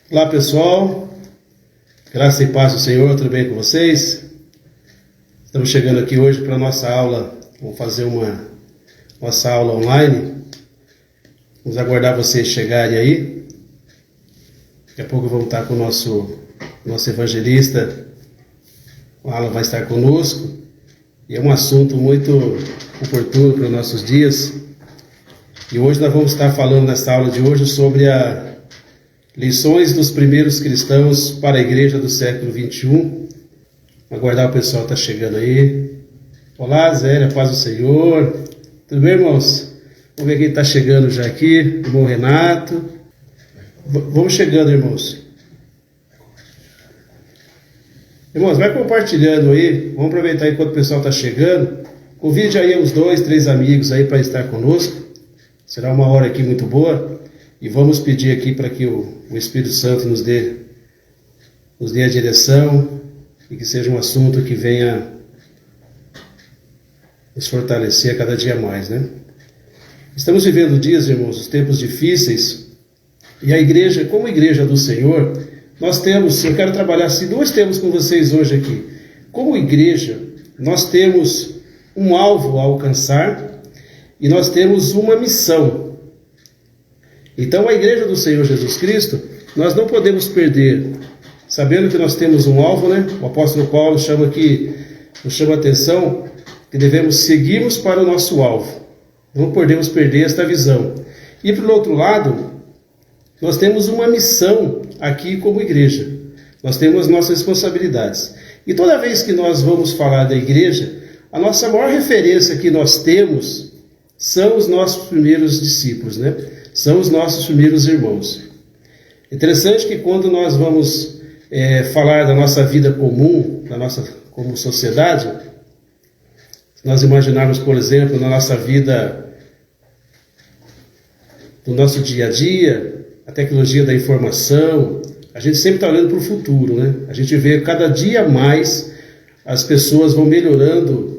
Olá pessoal, graça e paz do Senhor, tudo bem com vocês? Estamos chegando aqui hoje para a nossa aula, vamos fazer nossa aula online. Vamos aguardar vocês chegarem aí. Daqui a pouco vamos estar com o nosso evangelista, o Alan vai estar conosco. E é um assunto muito oportuno para os nossos dias. E hoje nós vamos estar falando nessa aula de hoje sobre a lições dos primeiros cristãos para a igreja do século XXI. Aguardar o pessoal está chegando aí. Olá, Zélia, paz do Senhor. Tudo bem, irmãos? Vamos ver quem está chegando já aqui. Irmão Renato. Vamos chegando, irmãos. Irmãos, vai compartilhando aí. Vamos aproveitar enquanto o pessoal está chegando. Convide aí uns 2, 3 amigos aí para estar conosco. Será uma hora aqui muito boa. E vamos pedir aqui para que o Espírito Santo nos dê a direção e que seja um assunto que venha nos fortalecer a cada dia mais, né? Estamos vivendo dias, irmãos, os tempos difíceis, e a igreja, como igreja do Senhor, eu quero trabalhar assim, 2 temas com vocês hoje aqui. Como igreja, nós temos um alvo a alcançar e nós temos uma missão. Então, a igreja do Senhor Jesus Cristo, nós não podemos perder, sabendo que nós temos um alvo, né? O apóstolo Paulo nos chama a atenção que devemos seguirmos para o nosso alvo. Não podemos perder esta visão. E, por outro lado, nós temos uma missão aqui como igreja. Nós temos nossas responsabilidades. E toda vez que nós vamos falar da igreja, a nossa maior referência que nós temos são os nossos primeiros discípulos, né? São os nossos primeiros irmãos. Interessante que quando nós vamos falar da nossa vida comum, como sociedade, se nós imaginarmos, por exemplo, na nossa vida, no nosso dia a dia, a tecnologia da informação, a gente sempre está olhando para o futuro, né? A gente vê cada dia mais as pessoas vão melhorando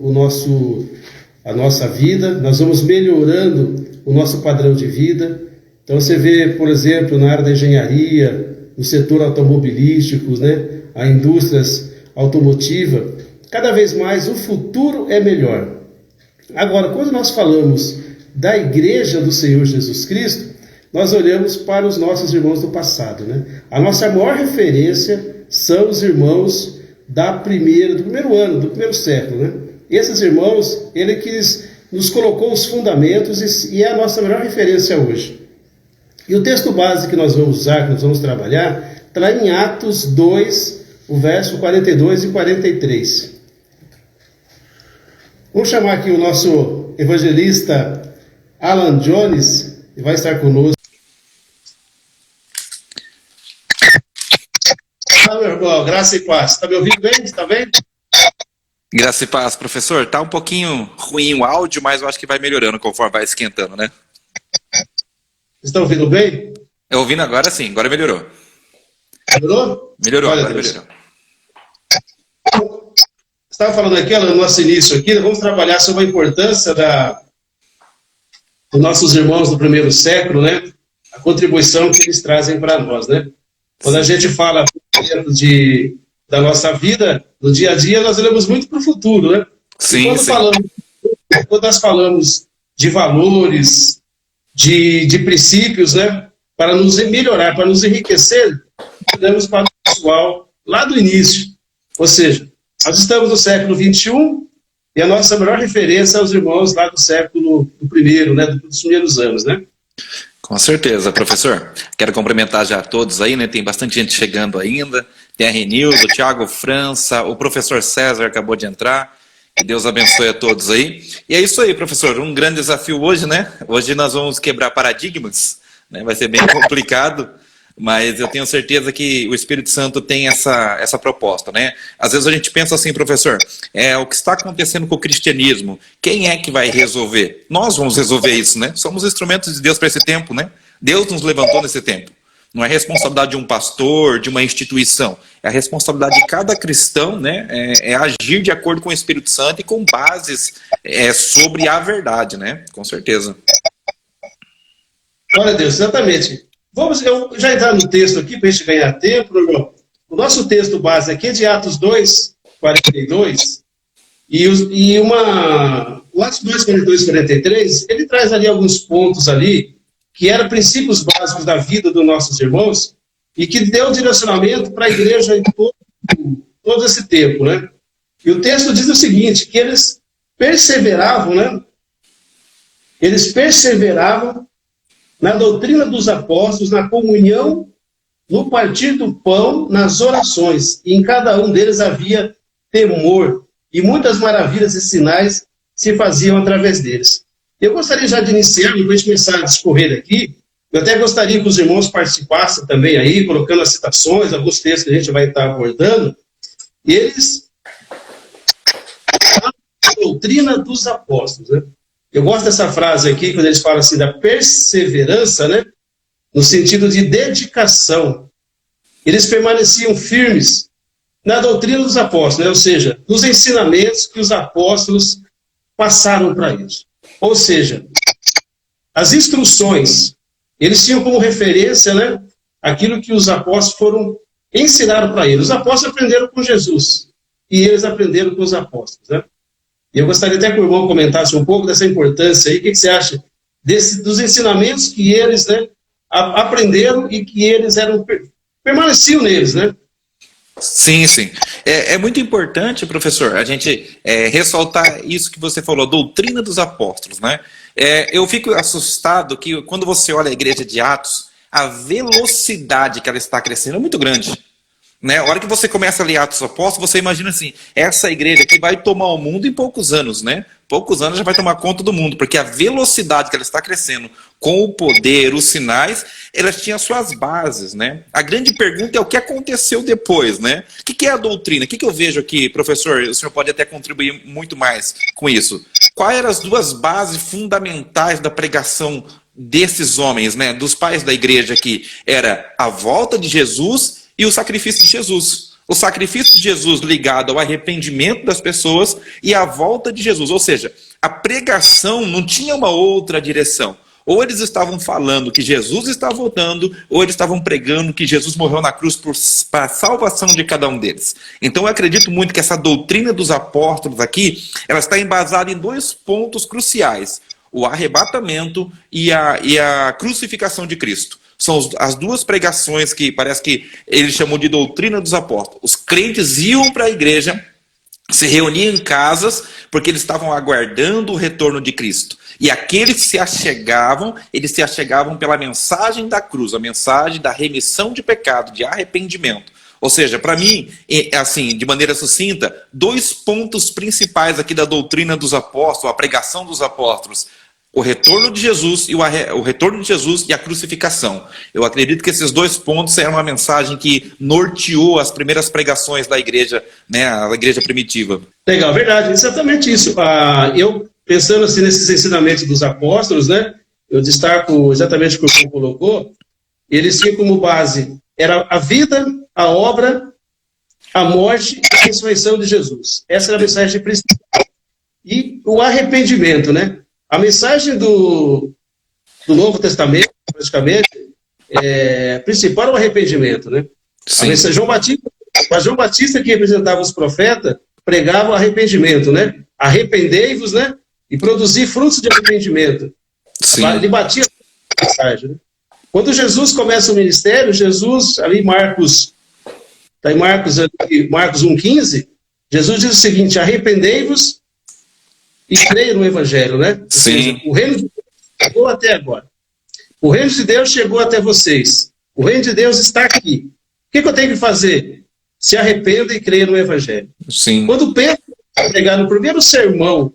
a nossa vida, nós vamos melhorando o nosso padrão de vida. Então você vê, por exemplo, na área da engenharia, no setor automobilístico, né, a indústrias automotiva, cada vez mais o futuro é melhor. Agora, quando nós falamos da igreja do Senhor Jesus Cristo, nós olhamos para os nossos irmãos do passado, né? A nossa maior referência são os irmãos do primeiro ano, do primeiro século, né? Esses irmãos, ele que nos colocou os fundamentos e é a nossa melhor referência hoje. E o texto base que nós vamos usar, que nós vamos trabalhar, está em Atos 2, o verso 42 e 43. Vamos chamar aqui o nosso evangelista Alan Jones, que vai estar conosco. Olá, meu irmão, graça e paz. Está me ouvindo bem? Está bem? Graça e paz, professor. Está um pouquinho ruim o áudio, mas eu acho que vai melhorando conforme vai esquentando, né? Estão ouvindo bem? Eu ouvindo agora sim, agora melhorou. Melhorou? Melhorou, Olha, agora melhorou. Estava falando aqui, no nosso início aqui, vamos trabalhar sobre a importância dos nossos irmãos do primeiro século, né? A contribuição que eles trazem para nós, né? Quando a gente fala, por exemplo, da nossa vida, no dia a dia, nós olhamos muito para o futuro, né? Sim, quando nós falamos de valores, de princípios, né? Para nos melhorar, para nos enriquecer, olhamos para o pessoal lá do início. Ou seja, nós estamos no século XXI e a nossa melhor referência é os irmãos lá do século primeiro, né? Dos primeiros anos, né? Com certeza, professor. Quero cumprimentar já todos aí, né? Tem bastante gente chegando ainda. Tem a Renildo, o Thiago França, o professor César acabou de entrar. Que Deus abençoe a todos aí. E é isso aí, professor. Um grande desafio hoje, né? Hoje nós vamos quebrar paradigmas, né? Vai ser bem complicado, mas eu tenho certeza que o Espírito Santo tem essa proposta, né? Às vezes a gente pensa assim, professor, o que está acontecendo com o cristianismo, quem é que vai resolver? Nós vamos resolver isso, né? Somos instrumentos de Deus para esse tempo, né? Deus nos levantou nesse tempo. Não é responsabilidade de um pastor, de uma instituição. É a responsabilidade de cada cristão, né? É agir de acordo com o Espírito Santo e com bases sobre a verdade, né? Com certeza. Glória a Deus, exatamente. Vamos eu já entrar no texto aqui para a gente ganhar tempo, irmão. O nosso texto base aqui é de Atos 2, 42, o Atos 2, 42, 43, ele traz ali alguns pontos ali, que eram princípios básicos da vida dos nossos irmãos, e que deu direcionamento para a igreja em todo esse tempo, né? E o texto diz o seguinte, que eles perseveravam, né? Eles perseveravam na doutrina dos apóstolos, na comunhão, no partir do pão, nas orações. E em cada um deles havia temor, e muitas maravilhas e sinais se faziam através deles. Eu gostaria já de iniciar, depois de começar a discorrer aqui, eu até gostaria que os irmãos participassem também aí, colocando as citações, alguns textos que a gente vai estar abordando. Eles, a doutrina dos apóstolos, né? Eu gosto dessa frase aqui, quando eles falam assim da perseverança, né? No sentido de dedicação. Eles permaneciam firmes na doutrina dos apóstolos, né? Ou seja, nos ensinamentos que os apóstolos passaram para eles. Ou seja, as instruções, eles tinham como referência, né, aquilo que os apóstolos ensinaram para eles. Os apóstolos aprenderam com Jesus e eles aprenderam com os apóstolos, né? E eu gostaria até que o irmão comentasse um pouco dessa importância aí. O que você acha dos ensinamentos que eles, né, aprenderam e que eles permaneciam neles, né? Sim, sim. É muito importante, professor, a gente ressaltar isso que você falou, a doutrina dos apóstolos, né? Eu fico assustado que quando você olha a igreja de Atos, a velocidade que ela está crescendo é muito grande. Né? A hora que você começa a ler Atos dos Apóstolos, você imagina assim, essa igreja que vai tomar o mundo em poucos anos, né? Poucos anos já vai tomar conta do mundo, porque a velocidade que ela está crescendo, com o poder, os sinais, elas tinham suas bases, né? A grande pergunta é o que aconteceu depois, né? O que é a doutrina? O que eu vejo aqui, professor? O senhor pode até contribuir muito mais com isso. Quais eram as duas bases fundamentais da pregação desses homens, né? Dos pais da igreja aqui? Era a volta de Jesus e o sacrifício de Jesus. O sacrifício de Jesus ligado ao arrependimento das pessoas e à volta de Jesus. Ou seja, a pregação não tinha uma outra direção. Ou eles estavam falando que Jesus está voltando, ou eles estavam pregando que Jesus morreu na cruz para a salvação de cada um deles. Então eu acredito muito que essa doutrina dos apóstolos aqui, ela está embasada em dois pontos cruciais. O arrebatamento e a crucificação de Cristo. São as duas pregações que parece que ele chamou de doutrina dos apóstolos. Os crentes iam para a igreja, se reuniam em casas, porque eles estavam aguardando o retorno de Cristo. E aqueles que se achegavam, eles se achegavam pela mensagem da cruz, a mensagem da remissão de pecado, de arrependimento. Ou seja, para mim, assim, de maneira sucinta, dois pontos principais aqui da doutrina dos apóstolos, a pregação dos apóstolos. O retorno de Jesus o retorno de Jesus e a crucificação. Eu acredito que esses dois pontos eram uma mensagem que norteou as primeiras pregações da igreja, né, a igreja primitiva. Legal, verdade, exatamente isso. Eu, pensando assim nesses ensinamentos dos apóstolos, né, eu destaco exatamente o que o Paulo colocou, eles tinham como base, era a vida, a obra, a morte e a ressurreição de Jesus. Essa era a mensagem principal. E o arrependimento, né? A mensagem do Novo Testamento, praticamente, principal é o arrependimento, né? Sim. João Batista, que representava os profetas, pregava o arrependimento, né? Arrependei-vos, né? E produzir frutos de arrependimento. Sim. Ele batia a mensagem, né? Quando Jesus começa o ministério, Jesus, ali Marcos 1,15, Jesus diz o seguinte, arrependei-vos e creia no Evangelho, né? Sim. O reino de Deus chegou até agora. O reino de Deus chegou até vocês. O reino de Deus está aqui. O que eu tenho que fazer? Se arrependa e creia no Evangelho. Sim. Quando Pedro pegar no primeiro sermão,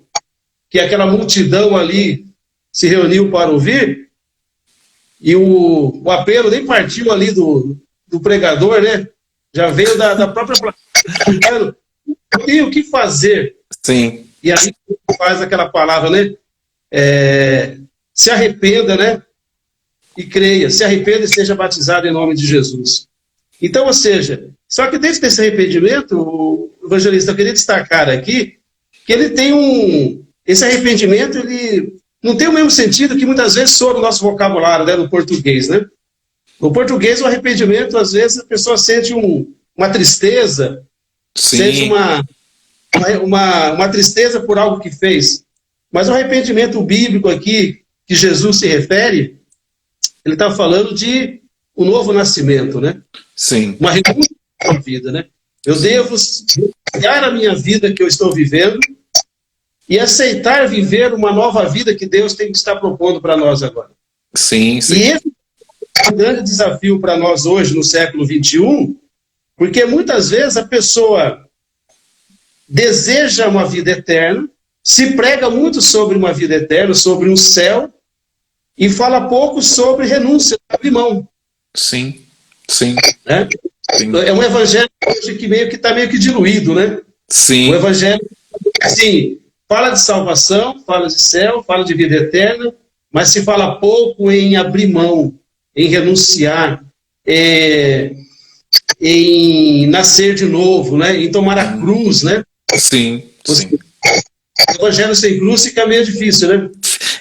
que aquela multidão ali se reuniu para ouvir, e o apelo nem partiu ali do pregador, né? Já veio da própria plateia. Eu tenho o que fazer. Sim. E aí faz aquela palavra, né? Se arrependa, né? E creia. Se arrependa e seja batizado em nome de Jesus. Então, ou seja, só que dentro desse arrependimento, o evangelista, eu queria destacar aqui, que ele tem esse arrependimento, ele não tem o mesmo sentido que muitas vezes soa no nosso vocabulário, né, no português, né? No português, o arrependimento, às vezes, a pessoa sente uma tristeza, Sim. sente uma tristeza por algo que fez. Mas o arrependimento bíblico aqui, que Jesus se refere, ele está falando de um novo nascimento, né? Sim. Uma renúncia à vida, né? Eu devo criar a minha vida que eu estou vivendo e aceitar viver uma nova vida que Deus tem que estar propondo para nós agora. Sim, sim. E esse é um grande desafio para nós hoje, no século XXI, porque muitas vezes a pessoa deseja uma vida eterna, se prega muito sobre uma vida eterna, sobre um céu, e fala pouco sobre renúncia, abrir mão. Sim, sim. Né? Sim. É um evangelho hoje que está meio que diluído, né? Sim. O evangelho, assim, fala de salvação, fala de céu, fala de vida eterna, mas se fala pouco em abrir mão, em renunciar, em nascer de novo, né? Em tomar a cruz, né? Sim, sim. O evangelho sem cruz fica meio difícil, né?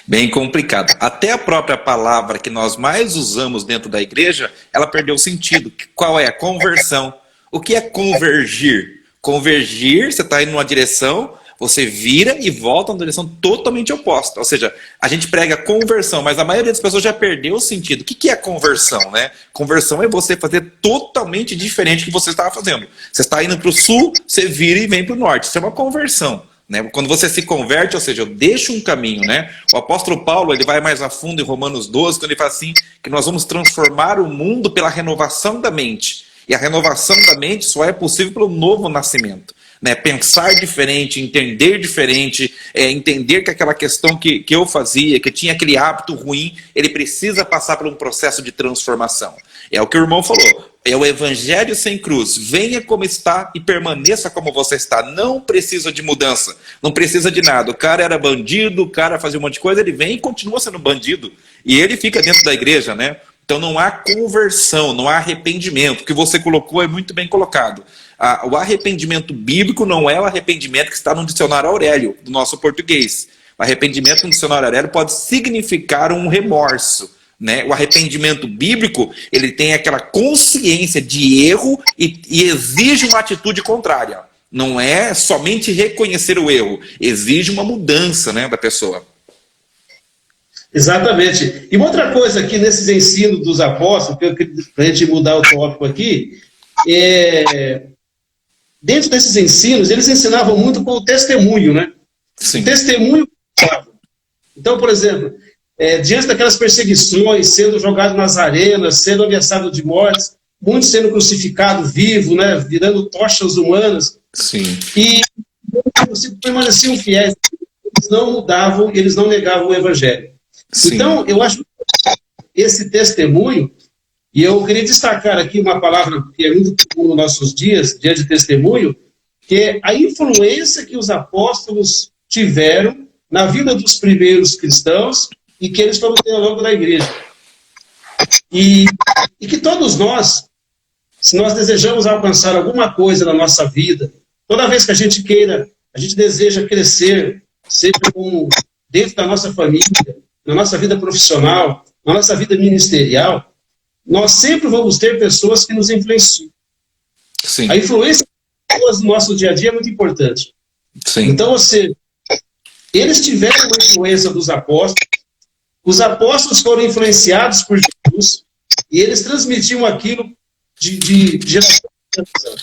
Bem complicado. Até a própria palavra que nós mais usamos dentro da igreja, ela perdeu o sentido. Qual é? A conversão. O que é convergir? Convergir, você está indo numa direção, você vira e volta numa direção totalmente oposta. Ou seja, a gente prega conversão, mas a maioria das pessoas já perdeu o sentido. O que é conversão, né? Conversão é você fazer totalmente diferente do que você estava fazendo. Você está indo para o sul, você vira e vem para o norte. Isso é uma conversão. Né? Quando você se converte, ou seja, eu deixo um caminho, né? O apóstolo Paulo, ele vai mais a fundo em Romanos 12, quando ele fala assim, que nós vamos transformar o mundo pela renovação da mente. E a renovação da mente só é possível pelo novo nascimento. Né? Pensar diferente, entender diferente, entender que aquela questão que eu fazia, que tinha aquele hábito ruim, ele precisa passar por um processo de transformação. É o que o irmão falou. É o evangelho sem cruz. Venha como está e permaneça como você está. Não precisa de mudança. Não precisa de nada. O cara era bandido, o cara fazia um monte de coisa, ele vem e continua sendo bandido. E ele fica dentro da igreja, né? Então não há conversão, não há arrependimento. O que você colocou é muito bem colocado. O arrependimento bíblico não é o arrependimento que está no dicionário Aurélio, do nosso português. O arrependimento no dicionário Aurélio pode significar um remorso. Né? O arrependimento bíblico, ele tem aquela consciência de erro e exige uma atitude contrária. Não é somente reconhecer o erro, exige uma mudança, né, da pessoa. Exatamente. E uma outra coisa aqui nesses ensinos dos apóstolos, para a gente mudar o tópico aqui, dentro desses ensinos, eles ensinavam muito com o testemunho, né? Sim. O testemunho. Então, por exemplo, diante daquelas perseguições, sendo jogado nas arenas, sendo ameaçado de morte, muitos sendo crucificados vivos, né, virando tochas humanas. Sim. E permaneciam fiéis, eles não mudavam, eles não negavam o evangelho. Sim. Então, eu acho que esse testemunho, e eu queria destacar aqui uma palavra que é muito comum nos nossos dias, diante de testemunho, que é a influência que os apóstolos tiveram na vida dos primeiros cristãos e que eles foram ter ao longo da igreja. E que todos nós, se nós desejamos alcançar alguma coisa na nossa vida, toda vez que a gente queira, a gente deseja crescer, seja dentro da nossa família, na nossa vida profissional, na nossa vida ministerial, nós sempre vamos ter pessoas que nos influenciam. Sim. A influência das pessoas no nosso dia a dia é muito importante. Sim. Então, eles tiveram uma influência dos apóstolos, os apóstolos foram influenciados por Jesus e eles transmitiam aquilo de geração em geração.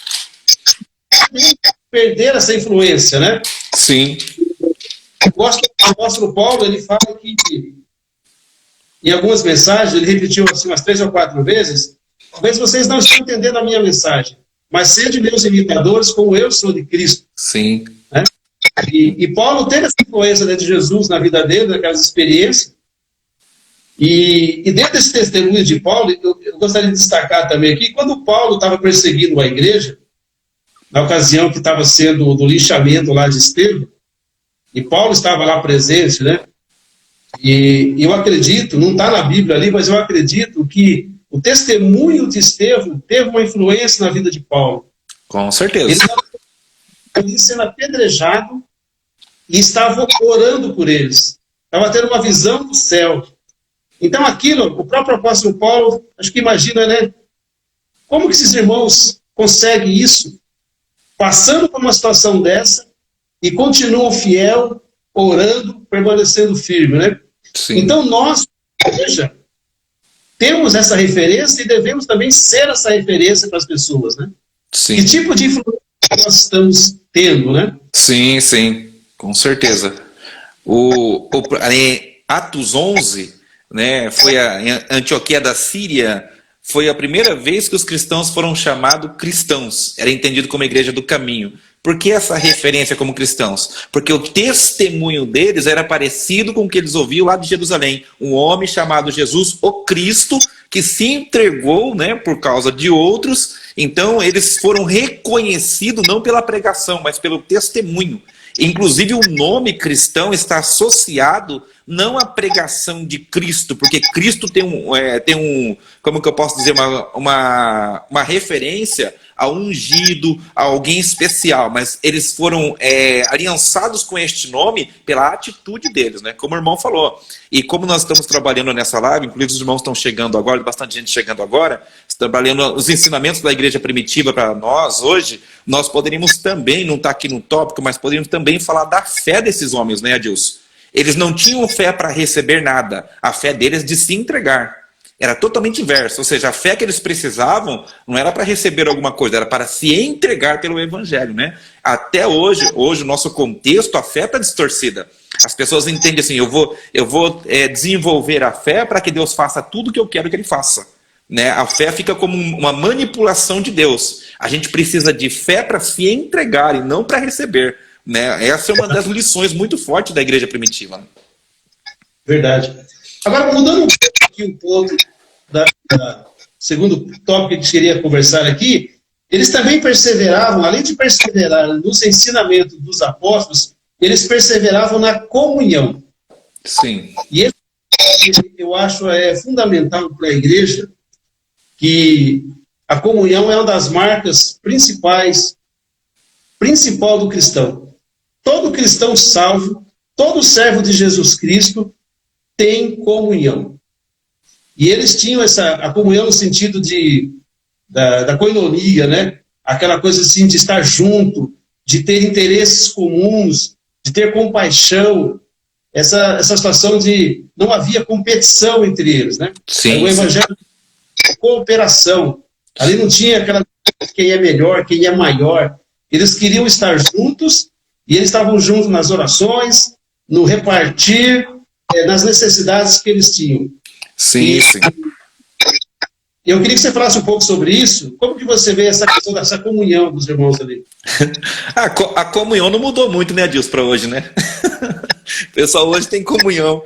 Perder essa influência, né? Sim. O apóstolo Paulo, ele fala que em algumas mensagens, ele repetiu assim umas 3 ou 4 vezes, talvez vocês não estão entendendo a minha mensagem, mas sede meus imitadores como eu sou de Cristo. Sim. Né? E Paulo teve essa influência de Jesus na vida dele, naquelas experiências. E dentro desse testemunho de Paulo, eu gostaria de destacar também aqui, quando Paulo estava perseguindo a igreja, na ocasião que estava sendo do linchamento lá de Estevão, e Paulo estava lá presente, né? E eu acredito, não está na Bíblia ali, mas eu acredito que o testemunho de Estevão teve uma influência na vida de Paulo. Com certeza. Ele sendo apedrejado e estava orando por eles. Estava tendo uma visão do céu. Então aquilo, o próprio apóstolo Paulo, acho que imagina, né? Como que esses irmãos conseguem isso, passando por uma situação dessa, e continuam fiel, orando, permanecendo firme, né? Sim. Então nós, veja, temos essa referência e devemos também ser essa referência para as pessoas, né? Sim. Que tipo de influência nós estamos tendo, né? Sim, sim, com certeza. Atos 11, né, foi em Antioquia da Síria, foi a primeira vez que os cristãos foram chamados cristãos. Era entendido como a igreja do caminho. Por que essa referência como cristãos? Porque o testemunho deles era parecido com o que eles ouviam lá de Jerusalém. Um homem chamado Jesus, o Cristo, que se entregou, né, por causa de outros. Então eles foram reconhecidos não pela pregação, mas pelo testemunho. Inclusive o nome cristão está associado não à pregação de Cristo, porque Cristo tem como que eu posso dizer, uma referência a ungido, a alguém especial, mas eles foram aliançados com este nome pela atitude deles, né? Como o irmão falou. E como nós estamos trabalhando nessa live, inclusive os irmãos estão chegando agora, bastante gente chegando agora, trabalhando os ensinamentos da igreja primitiva para nós hoje, nós poderíamos também, não está aqui no tópico, mas poderíamos também falar da fé desses homens, né, Adilson? Eles não tinham fé para receber nada, a fé deles de se entregar. Era totalmente inverso, ou seja, a fé que eles precisavam não era para receber alguma coisa, era para se entregar pelo evangelho, né? Até hoje o nosso contexto, a fé está distorcida. As pessoas entendem assim, eu vou desenvolver a fé para que Deus faça tudo o que eu quero que Ele faça. Né? A fé fica como uma manipulação de Deus. A gente precisa de fé para se entregar e não para receber. Né? Essa é uma das lições muito fortes da igreja primitiva. Né? Verdade. Agora, mudando aqui um pouco segundo tópico que a gente queria conversar aqui, eles também perseveravam, além de perseverar nos ensinamentos dos apóstolos, eles perseveravam na comunhão. Sim. E eu acho fundamental para a igreja que a comunhão é uma das marcas principal do cristão. Todo cristão salvo, todo servo de Jesus Cristo tem comunhão. E eles tinham a comunhão no sentido da koinonia, né? Aquela coisa assim de estar junto, de ter interesses comuns, de ter compaixão, essa situação de não havia competição entre eles, né? Sim, o evangelho de cooperação. Ali não tinha aquela quem é melhor, quem é maior. Eles queriam estar juntos e eles estavam juntos nas orações, no repartir, nas necessidades que eles tinham. Sim, sim. Eu queria que você falasse um pouco sobre isso. Como que você vê essa questão dessa comunhão dos irmãos ali? A comunhão não mudou muito, né, Adilson, para hoje, né? O pessoal hoje tem comunhão.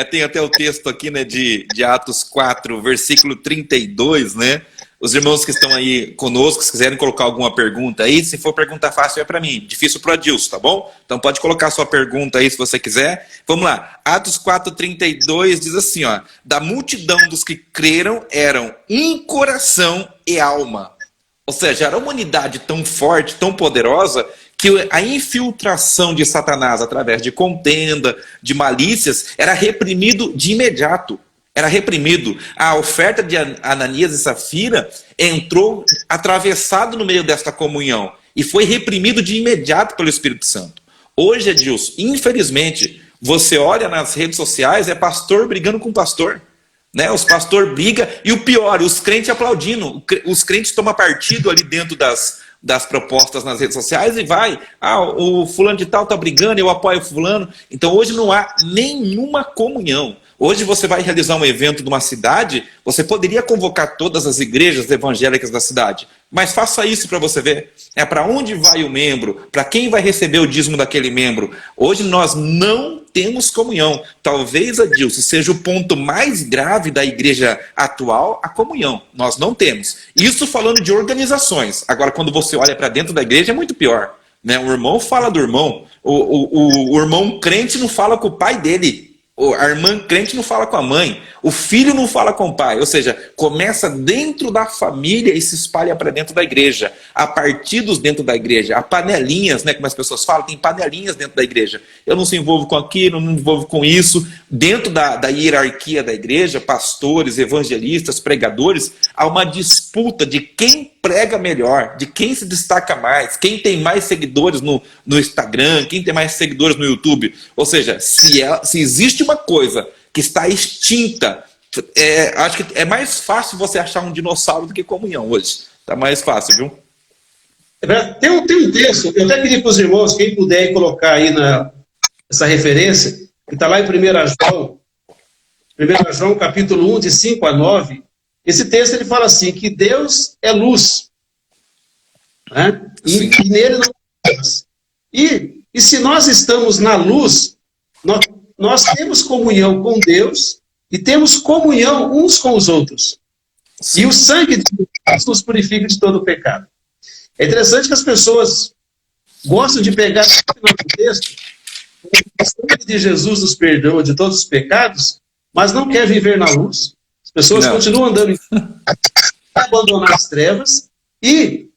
Tem até o texto aqui, né, de Atos 4, versículo 32, né? Os irmãos que estão aí conosco, se quiserem colocar alguma pergunta aí, se for pergunta fácil é para mim, difícil para o Adilson, tá bom? Então pode colocar sua pergunta aí se você quiser. Vamos lá, Atos 4:32 diz assim, ó, da multidão dos que creram eram em coração e alma. Ou seja, era uma unidade tão forte, tão poderosa, que a infiltração de Satanás através de contenda, de malícias, era reprimido de imediato. Era reprimido. A oferta de Ananias e Safira entrou atravessado no meio desta comunhão e foi reprimido de imediato pelo Espírito Santo. Hoje, Edilson, infelizmente, você olha nas redes sociais, é pastor brigando com pastor. Né? Os pastores brigam e o pior, os crentes aplaudindo. Os crentes tomam partido ali dentro das propostas nas redes sociais e vai, o fulano de tal está brigando, eu apoio o fulano. Então hoje não há nenhuma comunhão. Hoje você vai realizar um evento de uma cidade, você poderia convocar todas as igrejas evangélicas da cidade, mas faça isso para você ver. Para onde vai o membro, para quem vai receber o dízimo daquele membro. Hoje nós não temos comunhão. Talvez, Adilson, seja o ponto mais grave da igreja atual, a comunhão. Nós não temos. Isso falando de organizações. Agora, quando você olha para dentro da igreja, é muito pior. Né? O irmão fala do irmão. O irmão crente não fala com o pai dele. A irmã crente não fala com a mãe, o filho não fala com o pai, ou seja, começa dentro da família e se espalha para dentro da igreja. Há partidos dentro da igreja, há panelinhas, né, como as pessoas falam, tem panelinhas dentro da igreja. Eu não se envolvo com aquilo, não me envolvo com isso. Dentro da hierarquia da igreja, pastores, evangelistas, pregadores, há uma disputa de quem prega melhor, de quem se destaca mais, quem tem mais seguidores no Instagram, quem tem mais seguidores no YouTube. Ou seja, se existe uma coisa que está extinta, acho que é mais fácil você achar um dinossauro do que comunhão hoje. Está mais fácil, viu? Tem um texto, eu até pedi para os irmãos, quem puder colocar aí essa referência, que está lá em 1 João capítulo 1, de 5 a 9. Esse texto ele fala assim, que Deus é luz, né? E nele não há trevas. E se nós estamos na luz, nós temos comunhão com Deus e temos comunhão uns com os outros. Sim. E o sangue de Jesus nos purifica de todo o pecado. É interessante que as pessoas gostam de pegar no texto, o sangue de Jesus nos perdoa de todos os pecados, mas não quer viver na luz. As pessoas continuam andando para abandonar as trevas e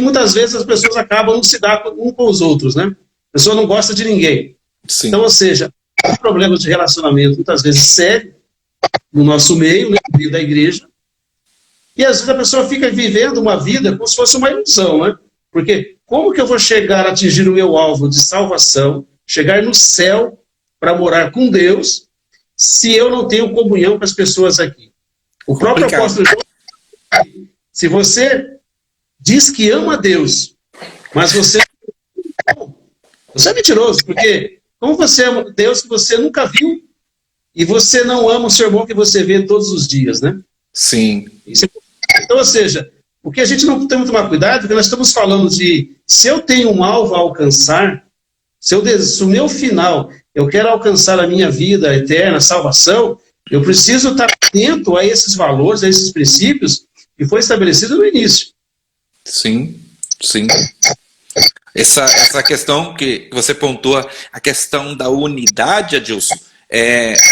muitas vezes as pessoas acabam não se dar um com os outros, né? A pessoa não gosta de ninguém. Sim. Então, ou seja, há problemas de relacionamento muitas vezes sério no nosso meio, né, no meio da igreja, e às vezes a pessoa fica vivendo uma vida como se fosse uma ilusão, né? Porque como que eu vou chegar a atingir o meu alvo de salvação, chegar no céu para morar com Deus, se eu não tenho comunhão com as pessoas aqui? O próprio apóstolo João, se você diz que ama Deus, mas você é mentiroso, porque como você ama Deus que você nunca viu e você não ama o seu irmão que você vê todos os dias, né? Sim. Então, ou seja, o que a gente não tem que tomar cuidado, porque nós estamos falando de, se eu tenho um alvo a alcançar, se o meu final, eu quero alcançar a minha vida eterna, a salvação, eu preciso estar atento a esses valores, a esses princípios que foi estabelecido no início. Sim, sim. Essa questão que você pontua, a questão da unidade, Adilson,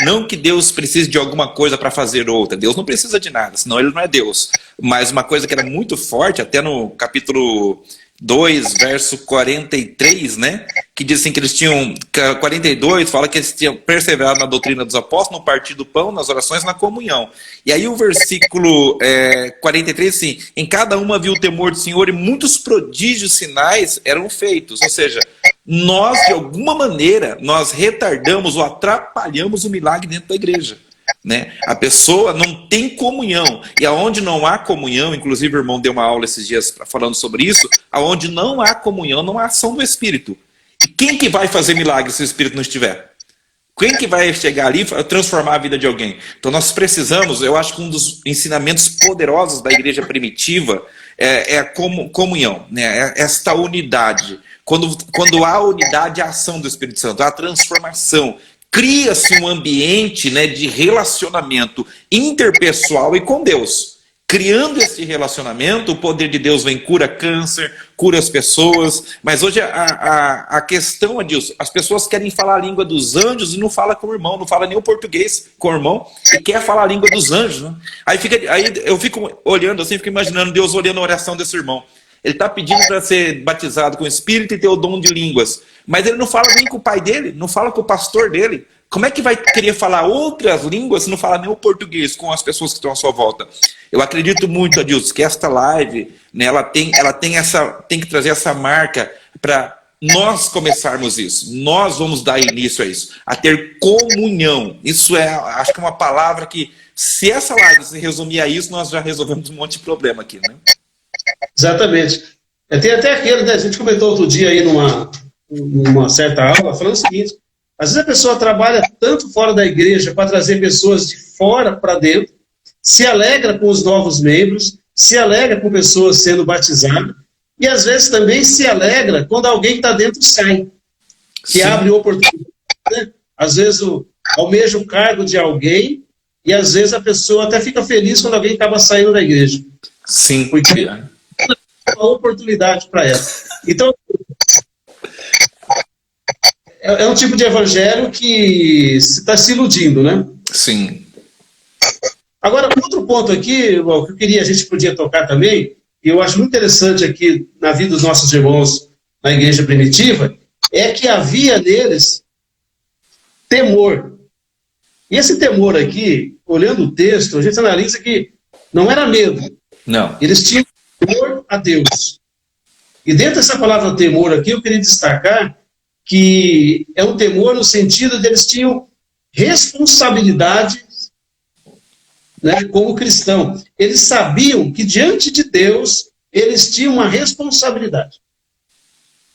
não que Deus precise de alguma coisa para fazer outra. Deus não precisa de nada, senão ele não é Deus. Mas uma coisa que era muito forte, até no capítulo 2, verso 43, né? Que diz assim que eles tinham, 42, fala que eles tinham perseverado na doutrina dos apóstolos, no partir do pão, nas orações, na comunhão. E aí o versículo 43, assim, em cada uma havia o temor do Senhor e muitos prodígios, sinais eram feitos. Ou seja, nós, de alguma maneira, nós retardamos ou atrapalhamos o milagre dentro da igreja. Né? A pessoa não tem comunhão, e aonde não há comunhão, inclusive o irmão deu uma aula esses dias falando sobre isso, aonde não há comunhão, não há ação do Espírito. E quem que vai fazer milagre se o Espírito não estiver? Quem que vai chegar ali e transformar a vida de alguém? Então nós precisamos, eu acho que um dos ensinamentos poderosos da igreja primitiva é a comunhão, né? Esta unidade. Quando há unidade, há ação do Espírito Santo, há transformação. Cria-se um ambiente, né, de relacionamento interpessoal e com Deus. Criando esse relacionamento, o poder de Deus vem, cura câncer, cura as pessoas. Mas hoje a questão, Adilson, as pessoas querem falar a língua dos anjos e não fala com o irmão, não fala nem o português com o irmão, e quer falar a língua dos anjos. Né? Aí eu fico olhando assim, fico imaginando Deus olhando a oração desse irmão. Ele está pedindo para ser batizado com o Espírito e ter o dom de línguas. Mas ele não fala nem com o pai dele, não fala com o pastor dele. Como é que vai querer falar outras línguas se não fala nem o português com as pessoas que estão à sua volta? Eu acredito muito, Adilson, que esta live, né, ela tem que trazer essa marca para nós começarmos isso. Nós vamos dar início a isso, a ter comunhão. Isso acho que é uma palavra que, se essa live se resumir a isso, nós já resolvemos um monte de problema aqui, né? Exatamente. Tem até aquele, né, a gente comentou outro dia aí numa certa aula, falando o seguinte: às vezes a pessoa trabalha tanto fora da igreja para trazer pessoas de fora para dentro, se alegra com os novos membros, se alegra com pessoas sendo batizadas, e às vezes também se alegra quando alguém que está dentro sai, que abre oportunidade, né? Às vezes almeja o cargo de alguém, e às vezes a pessoa até fica feliz quando alguém acaba saindo da igreja. Sim. Porque é uma oportunidade para ela. Então, é um tipo de evangelho que está se iludindo, né? Sim. Agora, outro ponto aqui, que a gente podia tocar também, e eu acho muito interessante aqui na vida dos nossos irmãos na igreja primitiva, é que havia neles temor. E esse temor aqui, olhando o texto, a gente analisa que não era medo. Não. Eles tinham temor a Deus. E dentro dessa palavra temor aqui, eu queria destacar que é um temor no sentido de eles tinham responsabilidade, né, como cristão. Eles sabiam que diante de Deus, eles tinham uma responsabilidade.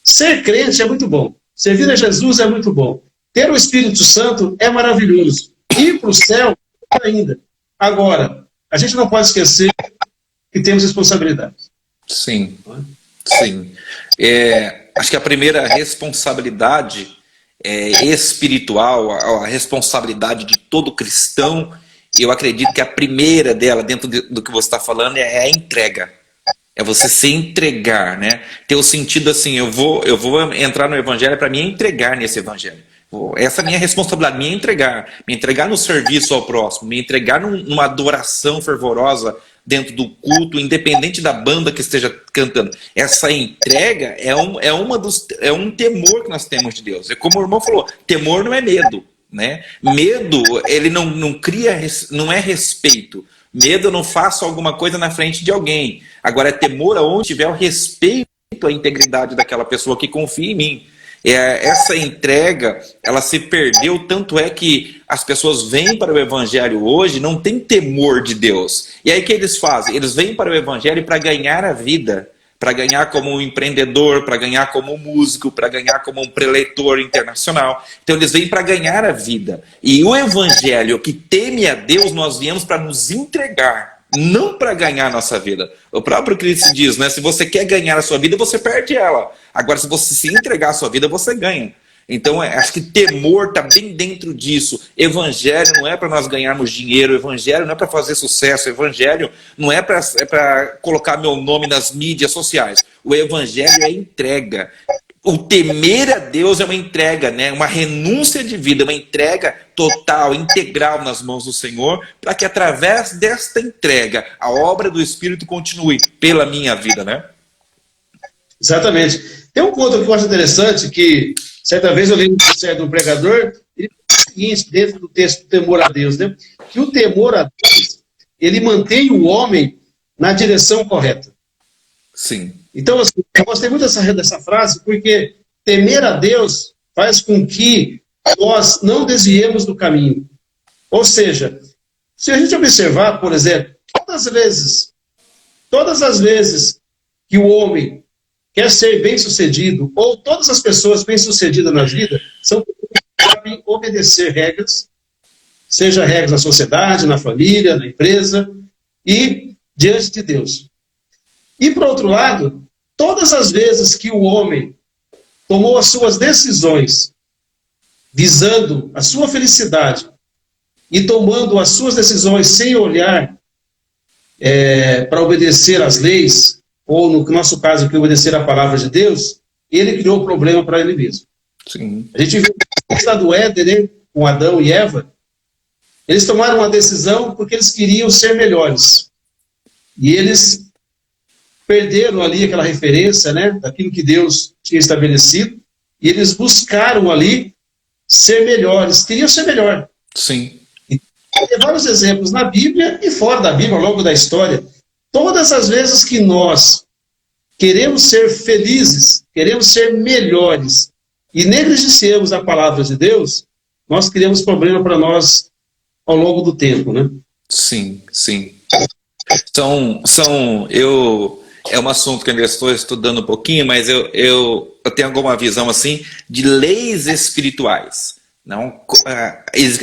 Ser crente é muito bom. Servir a Jesus é muito bom. Ter o Espírito Santo é maravilhoso. Ir para o céu ainda. Agora, a gente não pode esquecer que temos responsabilidade. Sim, sim. Acho que a primeira responsabilidade espiritual, a responsabilidade de todo cristão, eu acredito que a primeira dela, dentro do que você está falando, é a entrega. É você se entregar, né? Ter o sentido assim, eu vou entrar no evangelho para me entregar nesse evangelho. Essa é a minha responsabilidade, me entregar no serviço ao próximo, me entregar numa adoração fervorosa dentro do culto, independente da banda que esteja cantando. Essa entrega é um temor que nós temos de Deus. É como o irmão falou, temor não é medo, né? Medo, ele não cria, não é respeito. Medo, eu não faço alguma coisa na frente de alguém. Agora, é temor aonde tiver o respeito à integridade daquela pessoa que confia em mim. Essa entrega, ela se perdeu, tanto é que as pessoas vêm para o evangelho hoje, não tem temor de Deus. E aí o que eles fazem? Eles vêm para o evangelho para ganhar a vida, para ganhar como um empreendedor, para ganhar como um músico, para ganhar como um preleitor internacional. Então eles vêm para ganhar a vida. E o evangelho que teme a Deus, nós viemos para nos entregar, não para ganhar a nossa vida. O próprio Cristo diz, né? Se você quer ganhar a sua vida, você perde ela. Agora, se você se entregar a sua vida, você ganha. Então, acho que temor está bem dentro disso. Evangelho não é para nós ganharmos dinheiro, evangelho não é para fazer sucesso, evangelho não é para colocar meu nome nas mídias sociais. O evangelho é entrega. O temer a Deus é uma entrega, né? Uma renúncia de vida, uma entrega total, integral nas mãos do Senhor, para que através desta entrega a obra do Espírito continue pela minha vida, né? Exatamente. Tem um ponto que eu acho interessante, que certa vez eu li de um pregador, ele diz o seguinte, dentro do texto do temor a Deus, né? Que o temor a Deus, ele mantém o homem na direção correta. Sim. Então, assim, eu gostei muito dessa frase, porque temer a Deus faz com que nós não desviemos do caminho. Ou seja, se a gente observar, por exemplo, todas as vezes que o homem quer ser bem-sucedido, ou todas as pessoas bem-sucedidas na vida, são pessoas que sabem obedecer regras, seja regras na sociedade, na família, na empresa, e diante de Deus. E, por outro lado, todas as vezes que o homem tomou as suas decisões visando a sua felicidade e tomando as suas decisões sem olhar para obedecer às leis, ou no nosso caso, que obedecer à palavra de Deus, ele criou problema para ele mesmo. Sim. A gente viu a história do Éden, né, com Adão e Eva. Eles tomaram uma decisão porque eles queriam ser melhores. E eles perderam ali aquela referência, né, daquilo que Deus tinha estabelecido, e eles buscaram ali ser melhores, queriam ser melhor. Sim. E tem vários exemplos na Bíblia e fora da Bíblia, ao longo da história. Todas as vezes que nós queremos ser felizes, queremos ser melhores, e negligenciamos a palavra de Deus, nós criamos problema para nós ao longo do tempo, né? Sim, sim. É um assunto que eu ainda estou estudando um pouquinho, mas eu tenho alguma visão assim de leis espirituais. Não,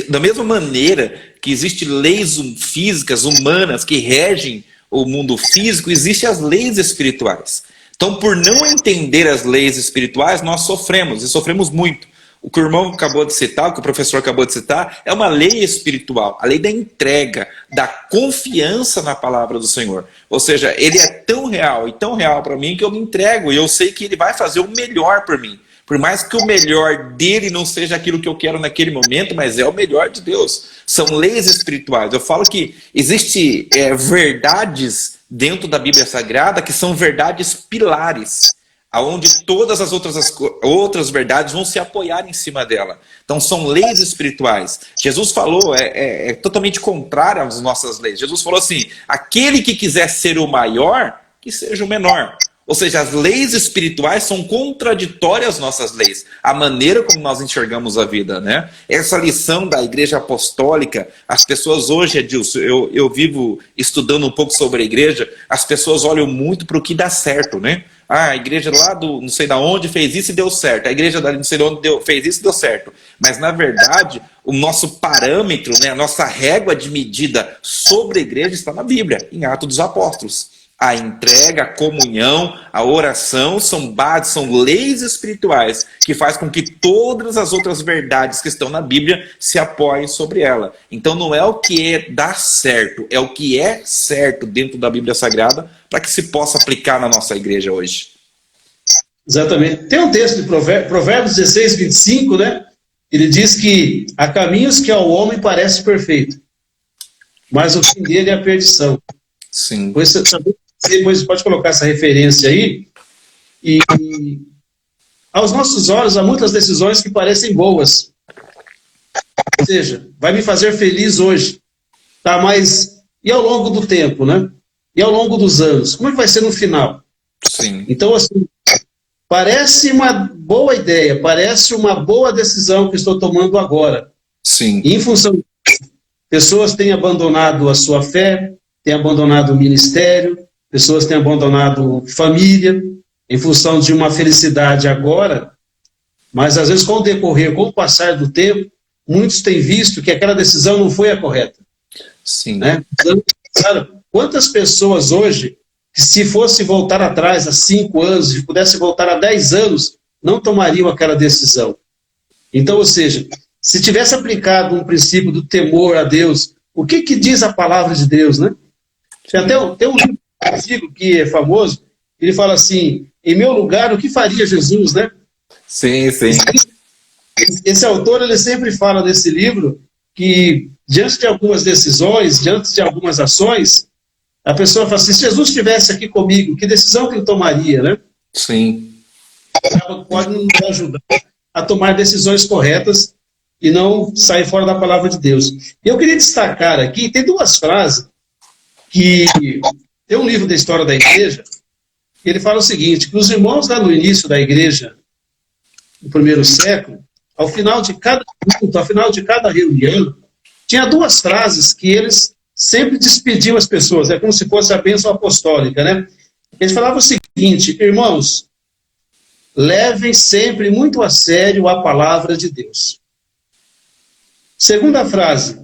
da mesma maneira que existem leis físicas, humanas, que regem o mundo físico, existem as leis espirituais. Então, por não entender as leis espirituais, nós sofremos, e sofremos muito. O que o irmão acabou de citar, o que o professor acabou de citar, é uma lei espiritual, a lei da entrega, da confiança na palavra do Senhor. Ou seja, ele é tão real e tão real para mim que eu me entrego e eu sei que ele vai fazer o melhor por mim. Por mais que o melhor dele não seja aquilo que eu quero naquele momento, mas é o melhor de Deus. São leis espirituais. Eu falo que existe verdades dentro da Bíblia Sagrada que são verdades pilares, aonde todas as outras verdades vão se apoiar em cima dela. Então são leis espirituais. Jesus falou, é totalmente contrário às nossas leis. Jesus falou assim, aquele que quiser ser o maior, que seja o menor. Ou seja, as leis espirituais são contraditórias às nossas leis. A maneira como nós enxergamos a vida, né? Essa lição da igreja apostólica, as pessoas hoje, Edilson, eu vivo estudando um pouco sobre a igreja, as pessoas olham muito para o que dá certo, né? Ah, a igreja lá do não sei da onde fez isso e deu certo. A igreja dali não sei de onde fez isso e deu certo. Mas, na verdade, o nosso parâmetro, né, a nossa régua de medida sobre a igreja está na Bíblia, em Atos dos Apóstolos. A entrega, a comunhão, a oração são bases, são leis espirituais que faz com que todas as outras verdades que estão na Bíblia se apoiem sobre ela. Então não é o que dá certo, é o que é certo dentro da Bíblia Sagrada para que se possa aplicar na nossa igreja hoje. Exatamente. Tem um texto de Provérbios 16, 25, né? Ele diz que há caminhos que ao homem parece perfeito, mas o fim dele é a perdição. Sim. Depois pode colocar essa referência aí. E aos nossos olhos há muitas decisões que parecem boas. Ou seja, vai me fazer feliz hoje. Tá, mas e ao longo do tempo, né? E ao longo dos anos? Como é que vai ser no final? Sim. Então, assim, parece uma boa ideia, parece uma boa decisão que estou tomando agora. Sim. E em função disso, pessoas têm abandonado a sua fé, têm abandonado o ministério, pessoas têm abandonado família, em função de uma felicidade agora, mas às vezes com o decorrer, com o passar do tempo, muitos têm visto que aquela decisão não foi a correta. Sim. Né? Quantas pessoas hoje, que se fosse voltar atrás há 5 anos, se pudesse voltar há 10 anos, não tomariam aquela decisão? Então, ou seja, se tivesse aplicado um princípio do temor a Deus, o que diz a palavra de Deus, né? Tem um livro que é famoso, ele fala assim, em meu lugar, o que faria Jesus, né? Sim, sim. Esse autor, ele sempre fala nesse livro que, diante de algumas decisões, diante de algumas ações, a pessoa fala assim, se Jesus estivesse aqui comigo, que decisão que ele tomaria, né? Sim. Ela pode nos ajudar a tomar decisões corretas e não sair fora da palavra de Deus. E eu queria destacar aqui, tem 2 frases que tem um livro da história da igreja, que ele fala o seguinte, que os irmãos lá no início da igreja, no primeiro século, ao final de cada culto, ao final de cada reunião, tinha 2 frases que eles sempre despediam as pessoas, é como se fosse a bênção apostólica, né? Eles falavam o seguinte, irmãos, levem sempre muito a sério a palavra de Deus. Segunda frase,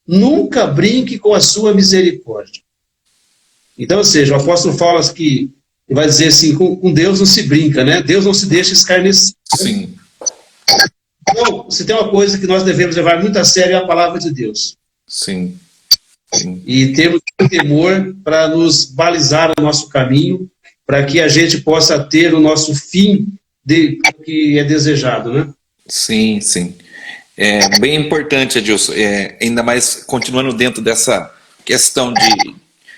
nunca brinque com a sua misericórdia. Então, ou seja, o apóstolo fala que vai dizer assim, com Deus não se brinca, né? Deus não se deixa escarnecer. Sim. Então, se tem uma coisa que nós devemos levar muito a sério é a palavra de Deus. Sim. Sim. E temos temor para nos balizar o nosso caminho, para que a gente possa ter o nosso fim que é desejado, né? Sim, sim. É bem importante, Edilson, ainda mais continuando dentro dessa questão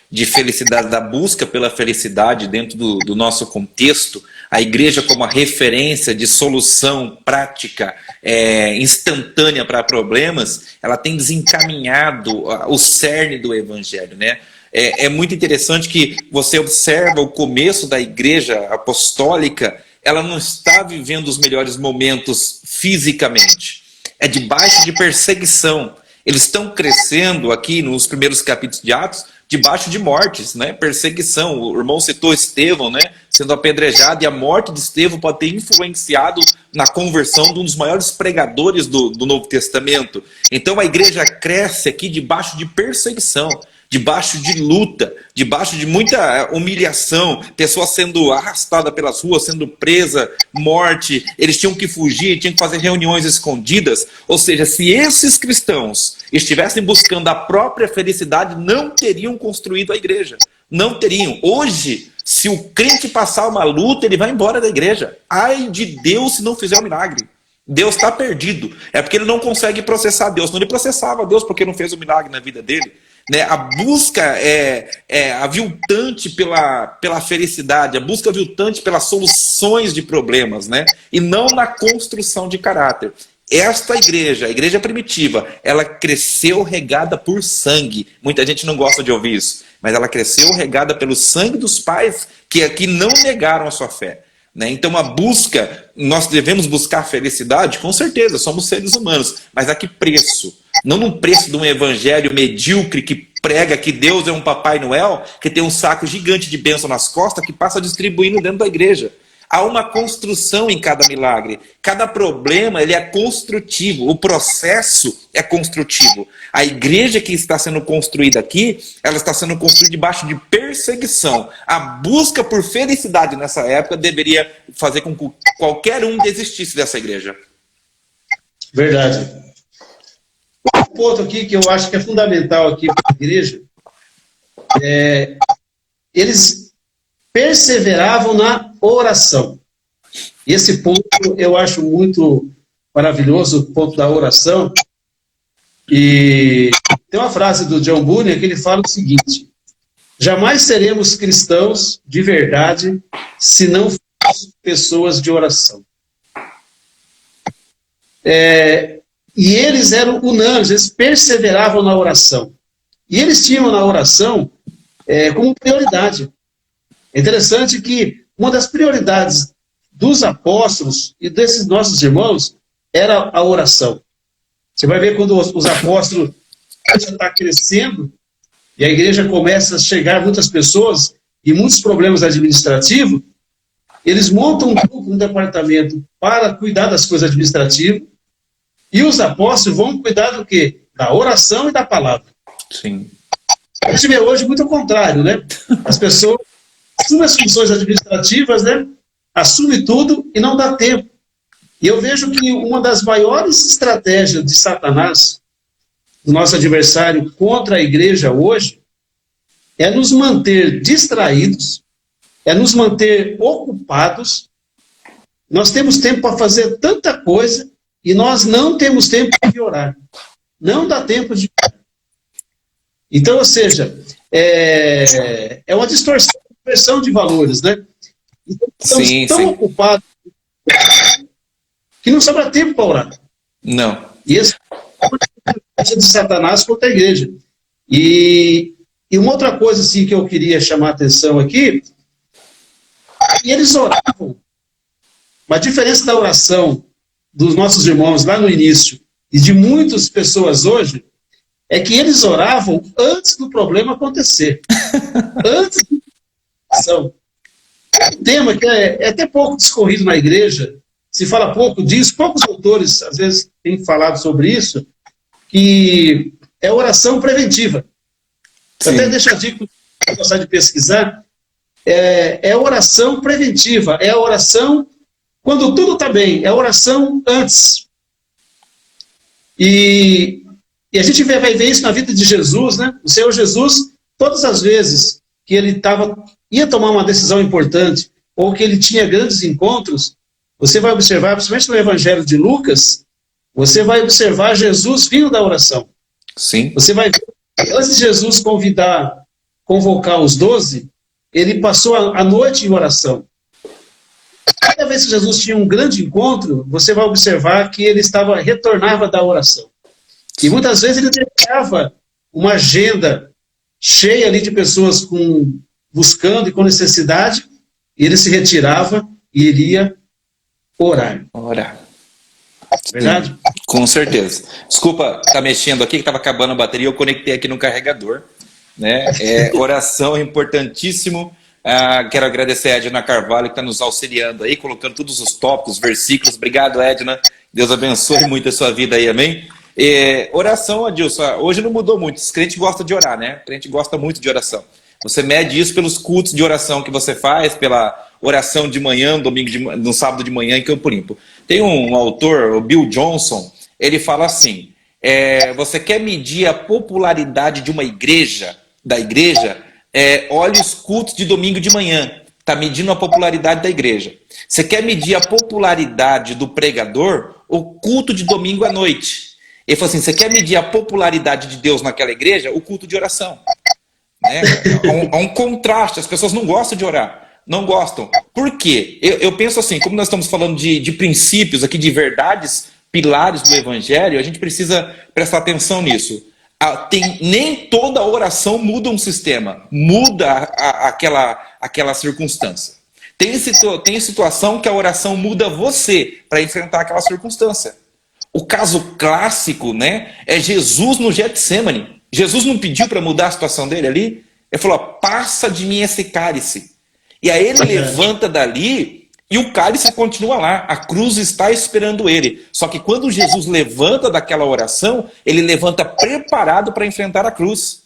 de felicidade, da busca pela felicidade dentro do nosso contexto, a igreja como a referência de solução prática, instantânea para problemas, ela tem desencaminhado o cerne do evangelho, né? É muito interessante que você observa o começo da igreja apostólica, ela não está vivendo os melhores momentos fisicamente, é debaixo de perseguição. Eles estão crescendo aqui nos primeiros capítulos de Atos, debaixo de mortes, né? Perseguição. O irmão citou Estevão, né? Sendo apedrejado, e a morte de Estevão pode ter influenciado na conversão de um dos maiores pregadores do Novo Testamento. Então a igreja cresce aqui debaixo de perseguição, debaixo de luta, debaixo de muita humilhação, pessoas sendo arrastadas pelas ruas, sendo presa, morte, eles tinham que fugir, tinham que fazer reuniões escondidas. Ou seja, se esses cristãos estivessem buscando a própria felicidade, não teriam construído a igreja, não teriam. Hoje, Se o crente passar uma luta, ele vai embora da igreja. Ai de Deus se não fizer o milagre. Deus está perdido. É porque ele não consegue processar Deus. Não, ele processava Deus porque não fez o milagre na vida dele. Né? A busca é aviltante pela felicidade, a busca aviltante pelas soluções de problemas, né? E não na construção de caráter. Esta igreja, a igreja primitiva, ela cresceu regada por sangue. Muita gente não gosta de ouvir isso, mas ela cresceu regada pelo sangue dos pais que não negaram a sua fé. Né? Então a busca, nós devemos buscar felicidade, com certeza, somos seres humanos, mas a que preço? Não no preço de um evangelho medíocre que prega que Deus é um Papai Noel, que tem um saco gigante de bênção nas costas, que passa distribuindo dentro da igreja. Há uma construção em cada milagre. Cada problema ele é construtivo. O processo é construtivo. A igreja que está sendo construída aqui, ela está sendo construída debaixo de perseguição. A busca por felicidade nessa época deveria fazer com que qualquer um desistisse dessa igreja. Verdade. Um ponto aqui que eu acho que é fundamental aqui para a igreja eles perseveravam na oração. Esse ponto eu acho muito maravilhoso, o ponto da oração. E tem uma frase do John Bunyan que ele fala o seguinte: jamais seremos cristãos de verdade se não formos pessoas de oração. E eles eram unânimes, eles perseveravam na oração. E eles tinham na oração como prioridade. É interessante que uma das prioridades dos apóstolos e desses nossos irmãos era a oração. Você vai ver quando os apóstolos já estão crescendo e a igreja começa a chegar muitas pessoas e muitos problemas administrativos, eles montam um grupo, um departamento para cuidar das coisas administrativas e os apóstolos vão cuidar do quê? Da oração e da palavra. Sim. A gente vê hoje muito ao contrário, né? As pessoas assumem as funções administrativas, né? Assume tudo e não dá tempo. E eu vejo que uma das maiores estratégias de Satanás, do nosso adversário contra a igreja hoje, é nos manter distraídos, é nos manter ocupados. Nós temos tempo para fazer tanta coisa e nós não temos tempo de orar. Não dá tempo de orar. Então, ou seja, é uma distorção de valores, né? Então, estamos tão ocupados que não sobra tempo para orar. Não. E esse é a de Satanás contra a igreja. E uma outra coisa assim, que eu queria chamar a atenção aqui, e eles oravam. Uma diferença da oração dos nossos irmãos lá no início e de muitas pessoas hoje é que eles oravam antes do problema acontecer. Antes da oração. É um tema que é até pouco discorrido na igreja, se fala pouco disso, poucos autores às vezes têm falado sobre isso, que é oração preventiva. Até deixa a dica para gostar de pesquisar, é oração preventiva, é a oração quando tudo está bem, é a oração antes. E a gente vai ver isso na vida de Jesus, né? O Senhor Jesus, todas as vezes que ele ia tomar uma decisão importante, ou que ele tinha grandes encontros, você vai observar, principalmente no Evangelho de Lucas, você vai observar Jesus vindo da oração. Sim. Você vai ver, antes de Jesus convocar os 12, ele passou a noite em oração. Cada vez que Jesus tinha um grande encontro, você vai observar que ele retornava da oração. E muitas vezes ele deixava uma agenda cheia ali de pessoas buscando e com necessidade, e ele se retirava e iria orar. Orar. Verdade? Sim, com certeza. Desculpa estar mexendo aqui, que estava acabando a bateria, eu conectei aqui no carregador. Né? Oração é importantíssimo. Quero agradecer a Edna Carvalho, que está nos auxiliando aí, colocando todos os tópicos, versículos. Obrigado, Edna. Deus abençoe muito a sua vida aí, amém? Oração, Adilson, hoje não mudou muito. Os crentes gostam de orar, né? O crente gosta muito de oração. Você mede isso pelos cultos de oração que você faz, pela oração de manhã, no sábado de manhã em Campo Limpo. Tem um autor, o Bill Johnson, ele fala assim, você quer medir a popularidade de uma igreja, olhe os cultos de domingo de manhã. Está medindo a popularidade da igreja. Você quer medir a popularidade do pregador? O culto de domingo à noite. Ele falou assim, você quer medir a popularidade de Deus naquela igreja? O culto de oração. Né? Há um contraste, as pessoas não gostam de orar. Não gostam. Por quê? Eu penso assim, como nós estamos falando de princípios aqui, de verdades, pilares do evangelho, a gente precisa prestar atenção nisso. Nem toda oração muda um sistema, muda aquela circunstância. Tem situação que a oração muda você para enfrentar aquela circunstância. O caso clássico, né, é Jesus no Getsemane. Jesus não pediu para mudar a situação dele ali? Ele falou, passa de mim esse cálice. E aí ele levanta dali e o cálice continua lá. A cruz está esperando ele. Só que quando Jesus levanta daquela oração, ele levanta preparado para enfrentar a cruz.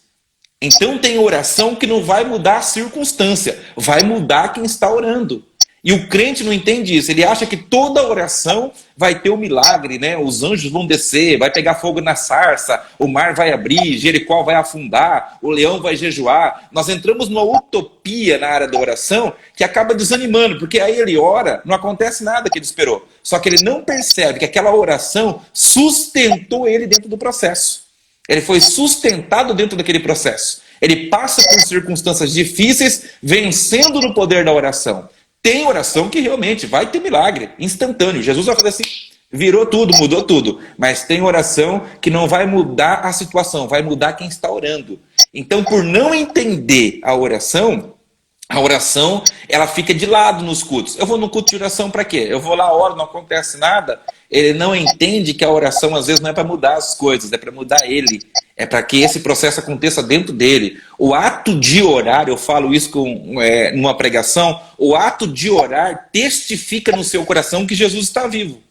Então tem oração que não vai mudar a circunstância, vai mudar quem está orando. E o crente não entende isso, ele acha que toda oração vai ter um milagre, né? Os anjos vão descer, vai pegar fogo na sarça, o mar vai abrir, Jericó vai afundar, o leão vai jejuar. Nós entramos numa utopia na área da oração que acaba desanimando, porque aí ele ora, não acontece nada que ele esperou. Só que ele não percebe que aquela oração sustentou ele dentro do processo. Ele foi sustentado dentro daquele processo. Ele passa por circunstâncias difíceis, vencendo no poder da oração. Tem oração que realmente vai ter milagre, instantâneo. Jesus vai fazer assim, virou tudo, mudou tudo. Mas tem oração que não vai mudar a situação, vai mudar quem está orando. Então, por não entender a oração ela fica de lado nos cultos. Eu vou no culto de oração para quê? Eu vou lá, oro, não acontece nada. Ele não entende que a oração às vezes não é para mudar as coisas, é para mudar ele. É para que esse processo aconteça dentro dele. O ato de orar, eu falo isso numa pregação, o ato de orar testifica no seu coração que Jesus está vivo.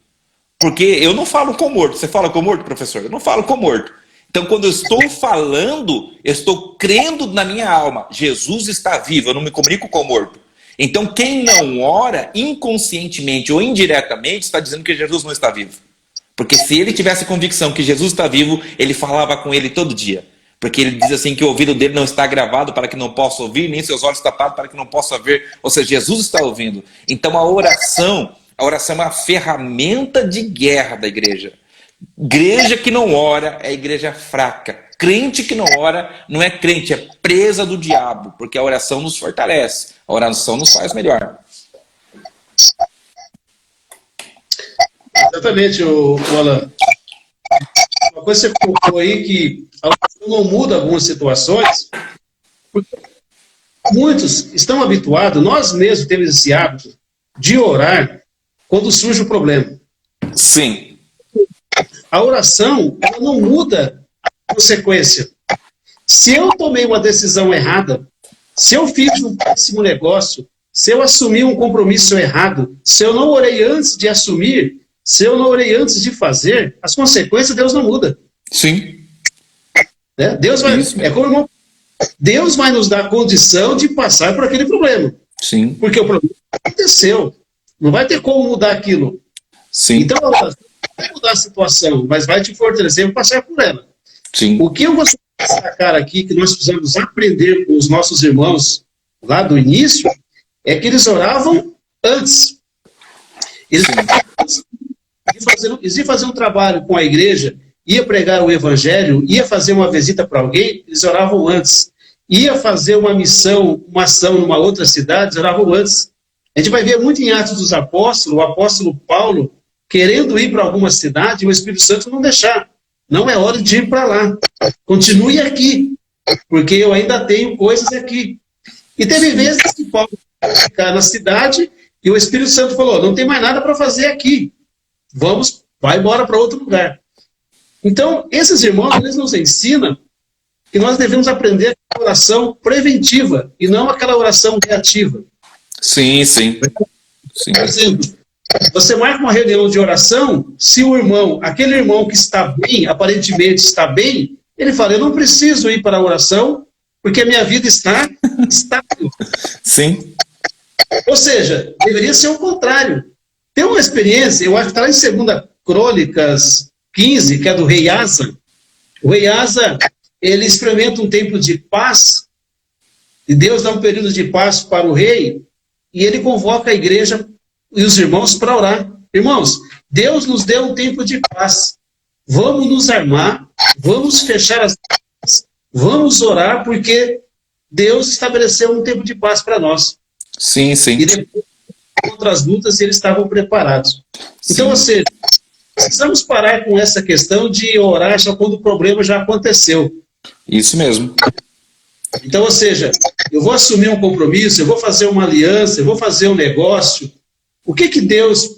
Porque eu não falo com morto. Você fala com morto, professor? Eu não falo com morto. Então, quando eu estou falando, eu estou crendo na minha alma. Jesus está vivo, eu não me comunico com o morto. Então, quem não ora, inconscientemente ou indiretamente, está dizendo que Jesus não está vivo. Porque se ele tivesse convicção que Jesus está vivo, ele falava com ele todo dia. Porque ele diz assim que o ouvido dele não está gravado para que não possa ouvir, nem seus olhos tapados para que não possa ver. Ou seja, Jesus está ouvindo. Então, a oração é uma ferramenta de guerra da igreja. Igreja que não ora é igreja fraca. Crente que não ora não é crente, é presa do diabo, porque a oração nos fortalece, a oração nos faz melhor. Exatamente, Alan. Uma coisa que você colocou aí que a oração não muda algumas situações, porque muitos estão habituados, nós mesmos temos esse hábito de orar quando surge o problema. Sim. A oração, ela não muda a consequência. Se eu tomei uma decisão errada, se eu fiz um péssimo negócio, se eu assumi um compromisso errado, se eu não orei antes de assumir, se eu não orei antes de fazer, as consequências Deus não muda. Sim. Deus vai nos dar a condição de passar por aquele problema. Sim. Porque o problema aconteceu. Não vai ter como mudar aquilo. Sim. Então, vai mudar a situação, mas vai te fortalecer para passar por ela. Sim. O que eu gostaria de destacar aqui, que nós precisamos aprender com os nossos irmãos lá do início, é que eles oravam antes. Eles iam fazer um trabalho com a igreja, ia pregar o evangelho, ia fazer uma visita para alguém, eles oravam antes. Ia fazer uma missão, uma ação numa outra cidade, eles oravam antes. A gente vai ver muito em Atos dos Apóstolos, o apóstolo Paulo, querendo ir para alguma cidade, o Espírito Santo não deixar. Não é hora de ir para lá. Continue aqui, porque eu ainda tenho coisas aqui. E teve vezes que Paulo ia ficar na cidade e o Espírito Santo falou, não tem mais nada para fazer aqui. Vai embora para outro lugar. Então, esses irmãos, eles nos ensinam que nós devemos aprender a oração preventiva e não aquela oração reativa. Sim, sim. Por exemplo, você marca uma reunião de oração, se aquele irmão que está bem, aparentemente está bem, ele fala, eu não preciso ir para a oração, porque a minha vida está estável. Sim. Ou seja, deveria ser o contrário. Tem uma experiência, eu acho que está lá em 2 Crônicas 15, que é do rei Asa. O rei Asa, ele experimenta um tempo de paz, E Deus dá um período de paz para o rei, e ele convoca a igreja e os irmãos para orar. Irmãos, Deus nos deu um tempo de paz. Vamos nos armar, vamos fechar as portas, vamos orar, porque Deus estabeleceu um tempo de paz para nós. Sim, sim. E depois, contra as lutas, eles estavam preparados. Sim. Então, ou seja, precisamos parar com essa questão de orar só quando o problema já aconteceu. Isso mesmo. Então, ou seja, eu vou assumir um compromisso, eu vou fazer uma aliança, eu vou fazer um negócio. O que que Deus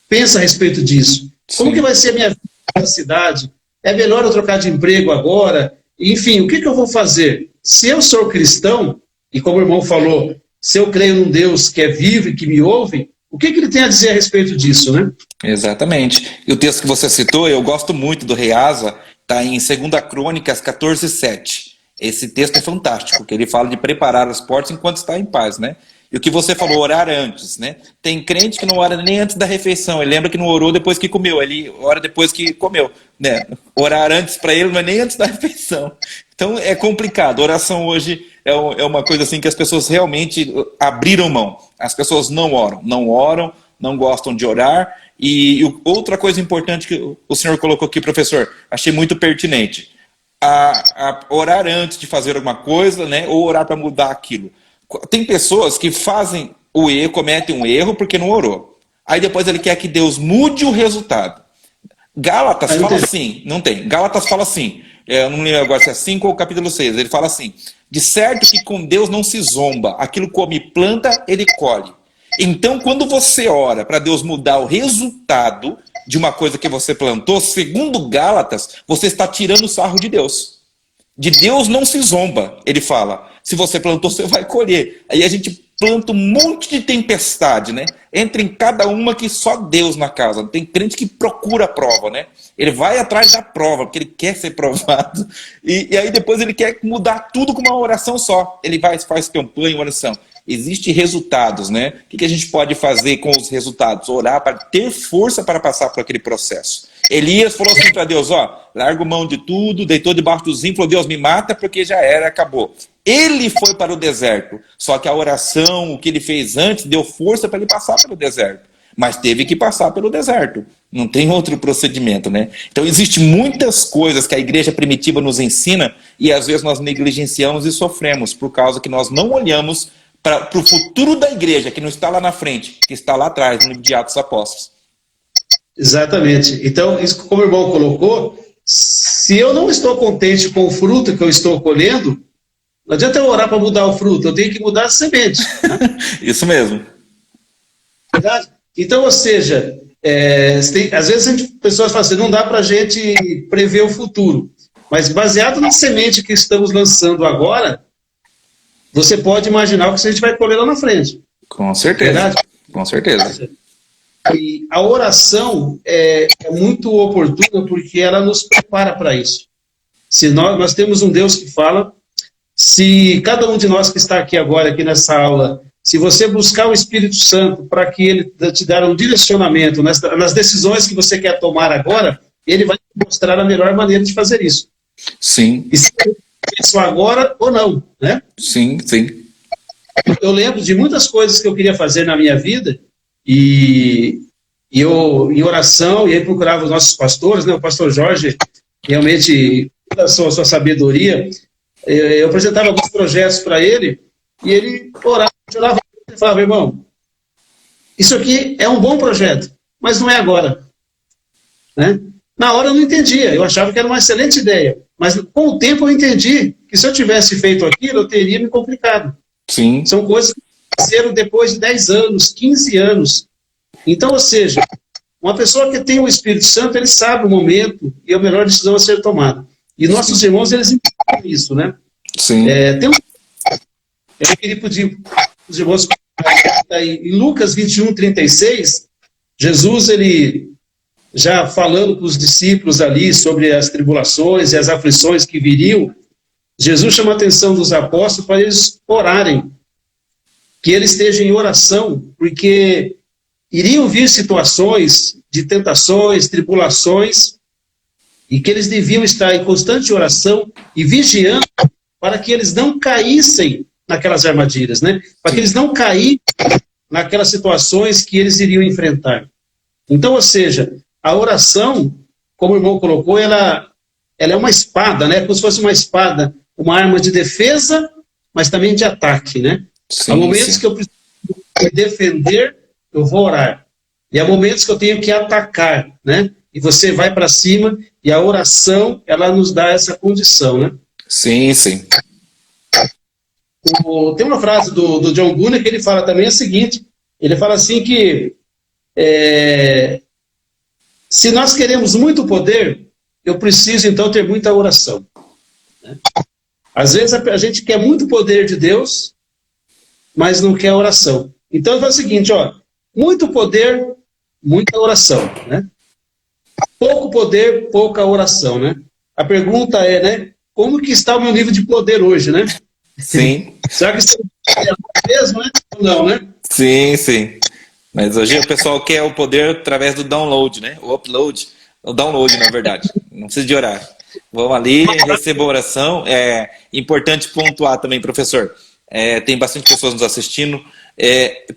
pensa a respeito disso? Sim. Como que vai ser a minha vida na cidade? É melhor eu trocar de emprego agora? Enfim, o que que eu vou fazer? Se eu sou cristão, e como o irmão falou, se eu creio num Deus que é vivo e que me ouve, o que que ele tem a dizer a respeito disso, né? Exatamente. E o texto que você citou, eu gosto muito do rei Asa, está em 2 Crônicas 14:7. Esse texto é fantástico, que ele fala de preparar as portas enquanto está em paz, né? E o que você falou, orar antes, né? Tem crente que não ora nem antes da refeição, ele lembra que não orou depois que comeu, ele ora depois que comeu, né? Orar antes para ele não é nem antes da refeição. Então é complicado. Oração hoje é uma coisa assim que as pessoas realmente abriram mão. As pessoas não oram, não gostam de orar. E outra coisa importante que o senhor colocou aqui, professor, achei muito pertinente. A orar antes de fazer alguma coisa, né? Ou orar para mudar aquilo. Tem pessoas que fazem o erro, cometem um erro porque não orou. Aí depois ele quer que Deus mude o resultado. Gálatas fala assim, não tem. Gálatas fala assim, eu não lembro agora se é 5 ou capítulo 6, ele fala assim, de certo que com Deus não se zomba, aquilo que come planta, ele colhe. Então quando você ora para Deus mudar o resultado de uma coisa que você plantou, segundo Gálatas, você está tirando o sarro de Deus. De Deus não se zomba, ele fala. Se você plantou, você vai colher. Aí a gente planta um monte de tempestade, né? Entra em cada uma que só Deus na casa. Tem crente que procura a prova, né? Ele vai atrás da prova, porque ele quer ser provado. E aí depois ele quer mudar tudo com uma oração só. Ele faz campanha, oração. Existem resultados, né? O que a gente pode fazer com os resultados? Orar para ter força para passar por aquele processo. Elias falou assim para Deus, ó, largo mão de tudo, deitou debaixo do zinco, falou, Deus me mata porque já era, acabou. Ele foi para o deserto, só que a oração, o que ele fez antes, deu força para ele passar pelo deserto. Mas teve que passar pelo deserto. Não tem outro procedimento, né? Então existem muitas coisas que a igreja primitiva nos ensina e às vezes nós negligenciamos e sofremos por causa que nós não olhamos para o futuro da igreja, que não está lá na frente, que está lá atrás, no livro de Atos Apóstolos. Exatamente. Então, isso que o irmão colocou, se eu não estou contente com o fruto que eu estou colhendo, não adianta eu orar para mudar o fruto, eu tenho que mudar a semente. Né? Isso mesmo. Verdade? Então, ou seja, às vezes pessoas falam assim, não dá para a gente prever o futuro, mas baseado na semente que estamos lançando agora, você pode imaginar o que a gente vai colher lá na frente. Com certeza. Verdade? Com certeza. E a oração é muito oportuna porque ela nos prepara para isso. Se nós temos um Deus que fala, se cada um de nós que está aqui agora, aqui nessa aula, se você buscar o Espírito Santo para que ele te dar um direcionamento nas decisões que você quer tomar agora, ele vai te mostrar a melhor maneira de fazer isso. Sim. E se isso agora ou não, né? Sim, sim. Eu lembro de muitas coisas que eu queria fazer na minha vida e eu, em oração, e aí procurava os nossos pastores, né? O pastor Jorge, realmente, toda a sua sabedoria, eu apresentava alguns projetos para ele e ele orava e falava, irmão, isso aqui é um bom projeto, mas não é agora. Né? Na hora eu não entendia, eu achava que era uma excelente ideia, mas com o tempo eu entendi que se eu tivesse feito aquilo, eu teria me complicado. Sim. São coisas que aconteceram depois de 10 anos, 15 anos. Então, ou seja, uma pessoa que tem o Espírito Santo, ele sabe o momento e a melhor decisão a ser tomada. E nossos irmãos, eles entendem isso, né? Sim. Eu queria pedir os irmãos, em Lucas 21:36, Jesus, ele já falando com os discípulos ali sobre as tribulações e as aflições que viriam, Jesus chama a atenção dos apóstolos para eles orarem, que eles estejam em oração, porque iriam vir situações de tentações, tribulações, e que eles deviam estar em constante oração e vigiando para que eles não caíssem naquelas armadilhas, né? Para que eles não caírem naquelas situações que eles iriam enfrentar. Então, ou seja, a oração, como o irmão colocou, ela é uma espada, né? Como se fosse uma espada, uma arma de defesa, mas também de ataque, né? Sim, há momentos que eu preciso defender, eu vou orar. E há momentos que eu tenho que atacar, né? E você vai para cima, e a oração, ela nos dá essa condição, né? Sim, sim. Tem uma frase do John Bunyan que ele fala também o seguinte, ele fala assim que se nós queremos muito poder, eu preciso então ter muita oração, né? Às vezes a gente quer muito poder de Deus, mas não quer oração. Então ele fala o seguinte, ó, muito poder, muita oração, né? Pouco poder, pouca oração, né? A pergunta é, né, como que está o meu nível de poder hoje, né? Sim. Será que isso é mesmo, né? Ou não, né? Sim, sim. Mas hoje o pessoal quer o poder através do download, né? O upload, o download, na verdade. Não precisa de orar. Vamos ali, receba a oração. É importante pontuar também, professor. Tem bastante pessoas nos assistindo.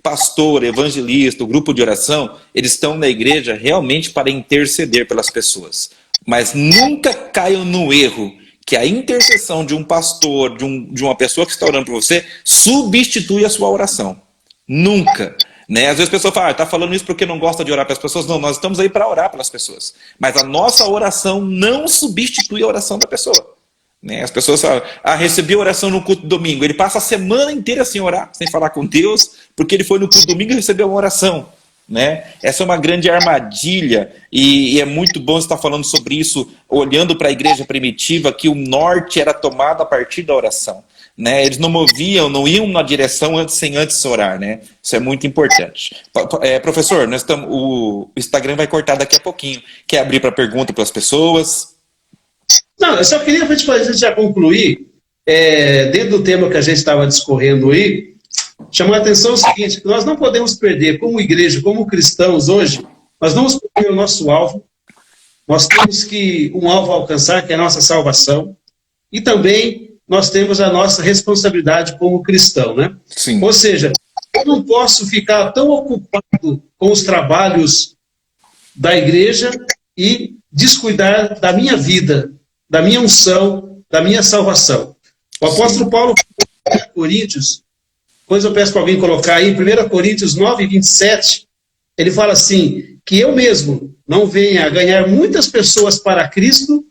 Pastor, evangelista, o grupo de oração, eles estão na igreja realmente para interceder pelas pessoas. Mas nunca caiam no erro que a intercessão de um pastor, de uma pessoa que está orando por você, substitui a sua oração. Nunca. Né? Às vezes a pessoa fala, está falando isso porque não gosta de orar para as pessoas. Não, nós estamos aí para orar pelas pessoas. Mas a nossa oração não substitui a oração da pessoa. Né? As pessoas falam, recebi a oração no culto do domingo. Ele passa a semana inteira sem orar, sem falar com Deus, porque ele foi no culto do domingo e recebeu uma oração. Né? Essa é uma grande armadilha e é muito bom estar falando sobre isso, olhando para a igreja primitiva, que o norte era tomado a partir da oração. Né? Eles não iam na direção sem antes orar. Né? Isso é muito importante. Professor, o Instagram vai cortar daqui a pouquinho. Quer abrir para pergunta para as pessoas? Não, eu só queria, para a gente já concluir, dentro do tema que a gente estava discorrendo aí, chamar a atenção o seguinte, que nós não podemos perder, como igreja, como cristãos hoje, nós não vamos perder o nosso alvo, nós temos um alvo a alcançar, que é a nossa salvação, e também nós temos a nossa responsabilidade como cristão, né? Sim. Ou seja, eu não posso ficar tão ocupado com os trabalhos da igreja e descuidar da minha vida, da minha unção, da minha salvação. O apóstolo Paulo, em Coríntios, depois eu peço para alguém colocar aí, em 1 Coríntios 9, 27, ele fala assim, que eu mesmo não venha a ganhar muitas pessoas para Cristo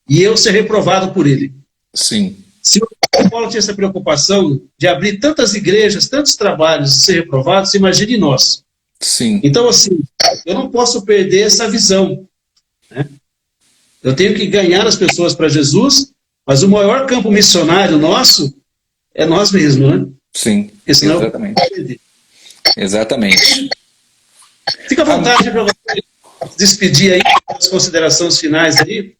e eu ser reprovado por ele. Sim. Se o Paulo tinha essa preocupação de abrir tantas igrejas, tantos trabalhos e ser reprovado, você imagine nós. Sim. Então, assim, eu não posso perder essa visão, né? Eu tenho que ganhar as pessoas para Jesus, mas o maior campo missionário nosso é nós mesmos, né? Sim, senão exatamente. Exatamente. Fica à vontade para você despedir aí, as considerações finais aí.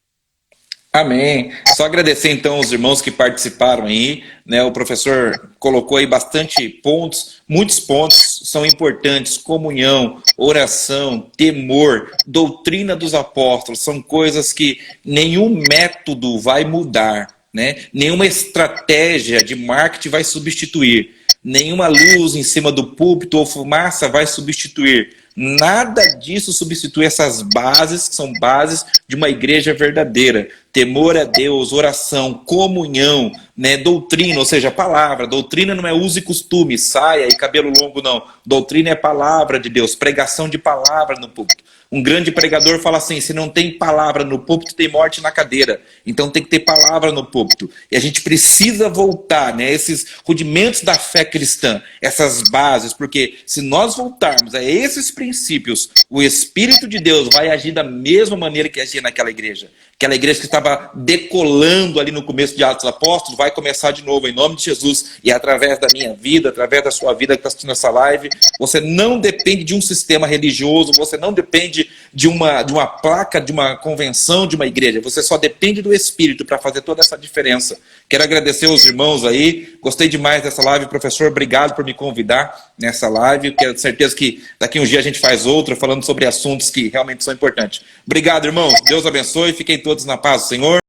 Amém. Só agradecer então os irmãos que participaram aí, né? O professor colocou aí bastante pontos, muitos pontos são importantes, comunhão, oração, temor, doutrina dos apóstolos, são coisas que nenhum método vai mudar, né? Nenhuma estratégia de marketing vai substituir, nenhuma luz em cima do púlpito ou fumaça vai substituir. Nada disso substitui essas bases, que são bases de uma igreja verdadeira. Temor a Deus, oração, comunhão, né, doutrina, ou seja, palavra. Doutrina não é uso e costume, saia e cabelo longo, não. Doutrina é palavra de Deus, pregação de palavra no púlpito. Um grande pregador fala assim, se não tem palavra no púlpito, tem morte na cadeira. Então tem que ter palavra no púlpito. E a gente precisa voltar, né, esses rudimentos da fé cristã, essas bases, porque se nós voltarmos a esses princípios, o Espírito de Deus vai agir da mesma maneira que agia naquela igreja. Aquela igreja que estava decolando ali no começo de Atos dos Apóstolos, vai começar de novo, em nome de Jesus. E através da minha vida, através da sua vida que está assistindo essa live, você não depende de um sistema religioso, você não depende de uma placa, de uma convenção, de uma igreja. Você só depende do Espírito para fazer toda essa diferença. Quero agradecer aos irmãos aí, gostei demais dessa live. Professor, obrigado por me convidar nessa live. Quero certeza que daqui uns dias a gente faz outra, falando sobre assuntos que realmente são importantes. Obrigado, irmãos. Deus abençoe. Fiquem todos na paz do Senhor.